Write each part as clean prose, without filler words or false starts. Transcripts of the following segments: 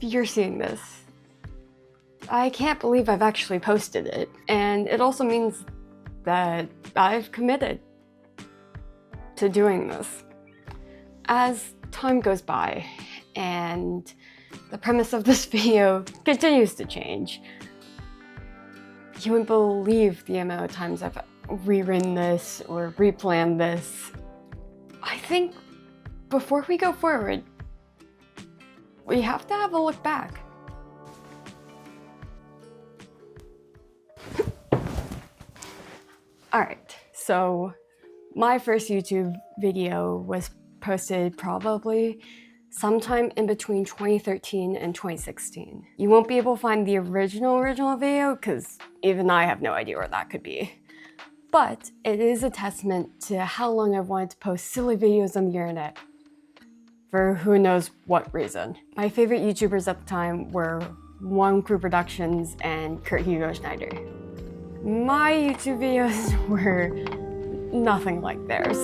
you're seeing this, I can't believe I've actually posted it. And it also means that I've committed to doing this. As time goes by and the premise of this video continues to change, you wouldn't believe the amount of times I've rewritten this or replanned this. I think before we go forward, we have to have a look back. Alright, so my first YouTube video was posted probably sometime in between 2013 and 2016. You won't be able to find the original video because even I have no idea where that could be. But it is a testament to how long I've wanted to post silly videos on the internet for who knows what reason. My favorite YouTubers at the time were One Crew Productions and Kurt Hugo Schneider. My YouTube videos were nothing like theirs.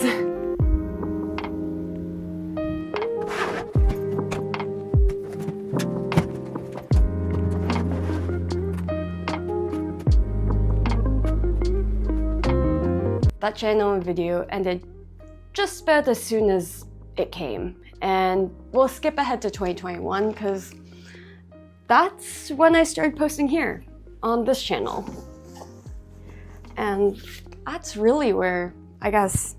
That channel and video ended just about as soon as it came. And we'll skip ahead to 2021 because that's when I started posting here on this channel. And that's really where, I guess,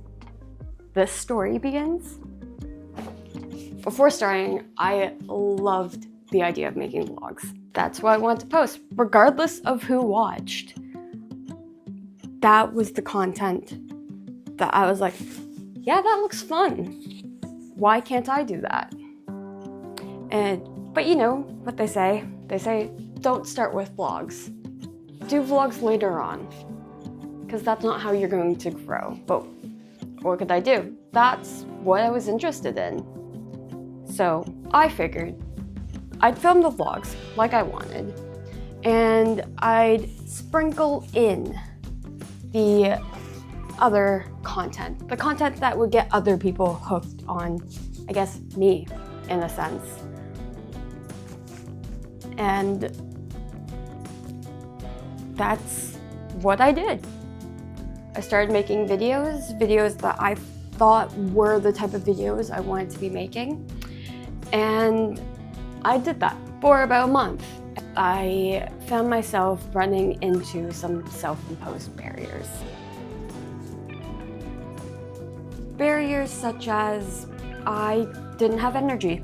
this story begins. Before starting, I loved the idea of making vlogs. That's what I wanted to post, regardless of who watched. That was the content that I was like, yeah, that looks fun. Why can't I do that? But you know what they say? They say, don't start with vlogs. Do vlogs later on, because that's not how you're going to grow. But what could I do? That's what I was interested in. So I figured I'd film the vlogs like I wanted, and I'd sprinkle in the other content. The content that would get other people hooked on, I guess, me, in a sense. And that's what I did. I started making videos that I thought were the type of videos I wanted to be making. And I did that for about a month. I found myself running into some self-imposed barriers. Barriers such as I didn't have energy.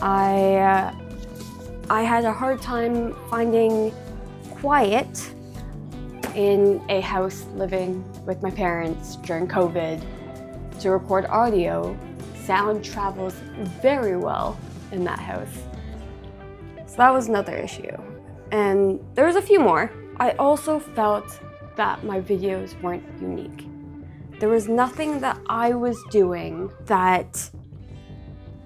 I had a hard time finding quiet in a house living with my parents during COVID. To record audio, sound travels very well in that house. So that was another issue. And there was a few more. I also felt that my videos weren't unique. There was nothing that I was doing that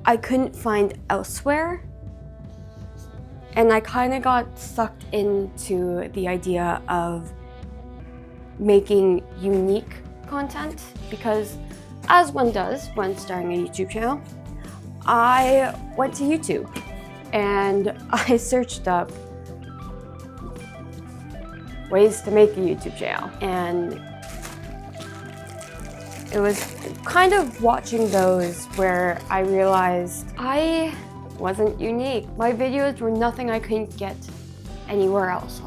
I couldn't find elsewhere. And I kind of got sucked into the idea of making unique content because, as one does when starting a YouTube channel, I went to YouTube and I searched up ways to make a YouTube channel. And it was kind of watching those where I realized I wasn't unique. My videos were nothing I couldn't get anywhere else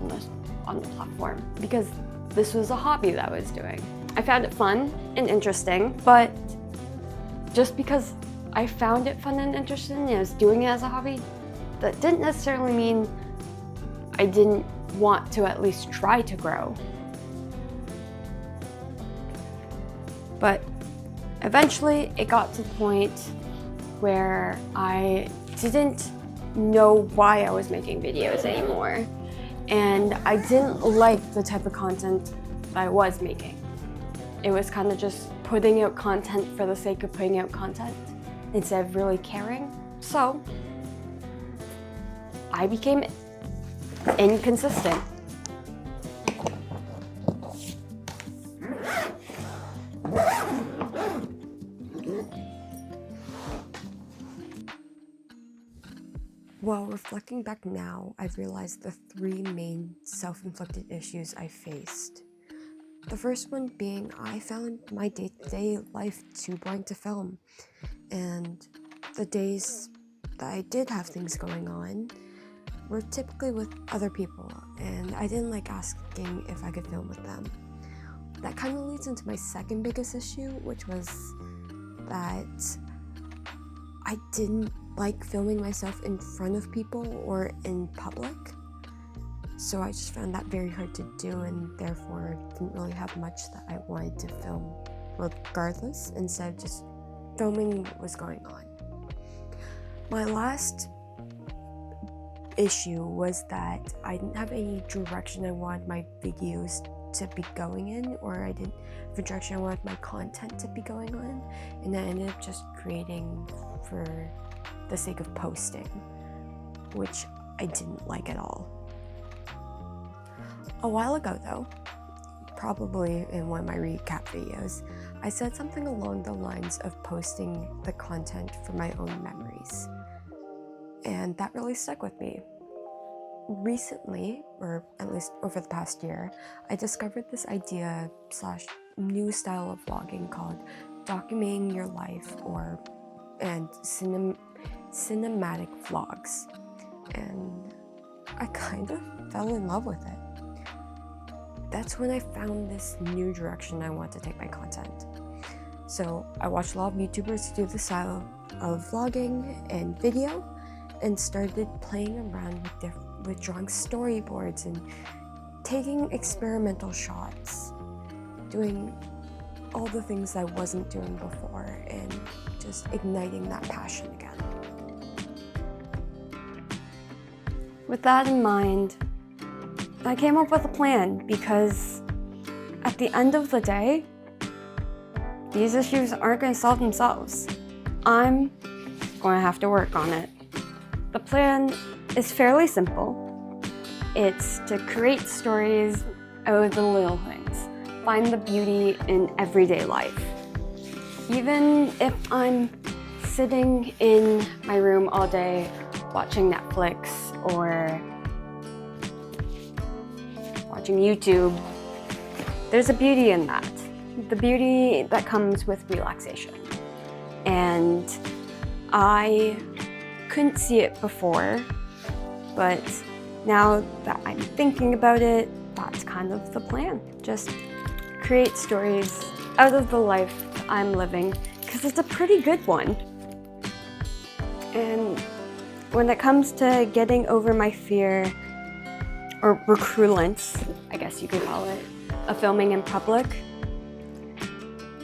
on the platform because this was a hobby that I was doing. I found it fun and interesting, but just because I found it fun and interesting and I was doing it as a hobby, that didn't necessarily mean I didn't want to at least try to grow. But eventually it got to the point where I didn't know why I was making videos anymore. And I didn't like the type of content that I was making. It was kind of just putting out content for the sake of putting out content instead of really caring. So I became inconsistent. Well, reflecting back now, I've realized the three main self-inflicted issues I faced. The first one being I found my day-to-day life too boring to film, and the days that I did have things going on were typically with other people, and I didn't like asking if I could film with them. That kind of leads into my second biggest issue, which was that I didn't like filming myself in front of people or in public. So I just found that very hard to do, and therefore didn't really have much that I wanted to film regardless. Instead, just filming what was going on. My last issue was that I didn't have any direction I wanted my videos to be going in, or I didn't have a direction I wanted my content to be going on, and I ended up just creating for the sake of posting, which I didn't like at all. A while ago though, probably in one of my recap videos, I said something along the lines of posting the content for my own memories. And that really stuck with me. Recently, or at least over the past year, I discovered this idea / new style of vlogging called documenting your life and cinematic vlogs. And I kind of fell in love with it. That's when I found this new direction I want to take my content. So I watched a lot of YouTubers do this style of vlogging and video, and started playing around with drawing storyboards and taking experimental shots, doing all the things I wasn't doing before, and just igniting that passion again. With that in mind, I came up with a plan, because at the end of the day, these issues aren't going to solve themselves. I'm going to have to work on it. The plan is fairly simple. It's to create stories out of the little things, find the beauty in everyday life. Even if I'm sitting in my room all day watching Netflix or watching YouTube, there's a beauty in that. The beauty that comes with relaxation. And I couldn't see it before, but now that I'm thinking about it, that's kind of the plan. Just create stories out of the life I'm living, because it's a pretty good one. And when it comes to getting over my fear, or recurrence, I guess you could call it, of filming in public,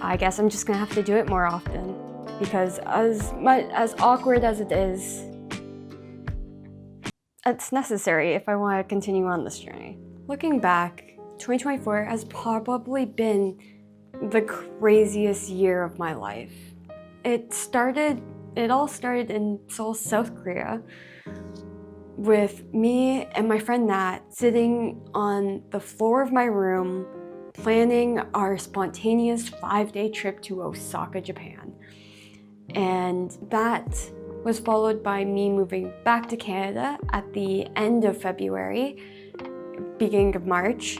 I guess I'm just gonna have to do it more often, because as awkward as it is, it's necessary if I want to continue on this journey. Looking back, 2024 has probably been the craziest year of my life. It all started in Seoul, South Korea, with me and my friend Nat sitting on the floor of my room planning our spontaneous 5-day trip to Osaka, Japan. And that was followed by me moving back to Canada at the end of February, beginning of March,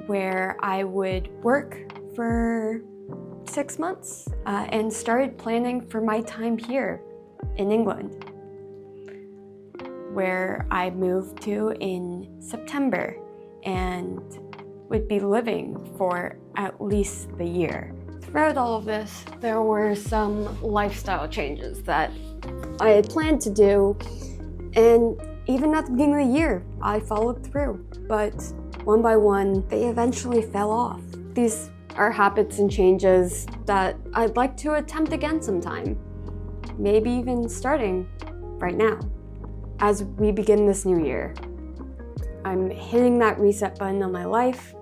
where I would work for 6 months and started planning for my time here in England, where I moved to in September and would be living for at least the year. Throughout all of this, there were some lifestyle changes that I had planned to do, and even at the beginning of the year, I followed through, but one by one, they eventually fell off. These are habits and changes that I'd like to attempt again sometime, maybe even starting right now. As we begin this new year, I'm hitting that reset button on my life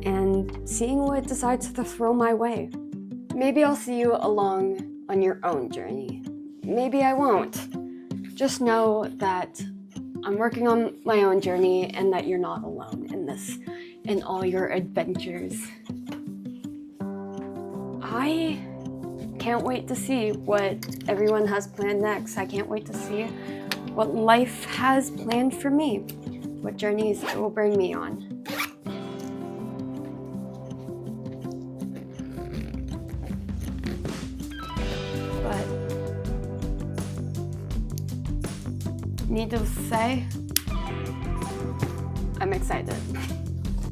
and seeing what it decides to throw my way. Maybe I'll see you along on your own journey. Maybe I won't. Just know that I'm working on my own journey and that you're not alone in all your adventures. I can't wait to see what everyone has planned next. I can't wait to see what life has planned for me, what journeys it will bring me on. But needless to say, I'm excited.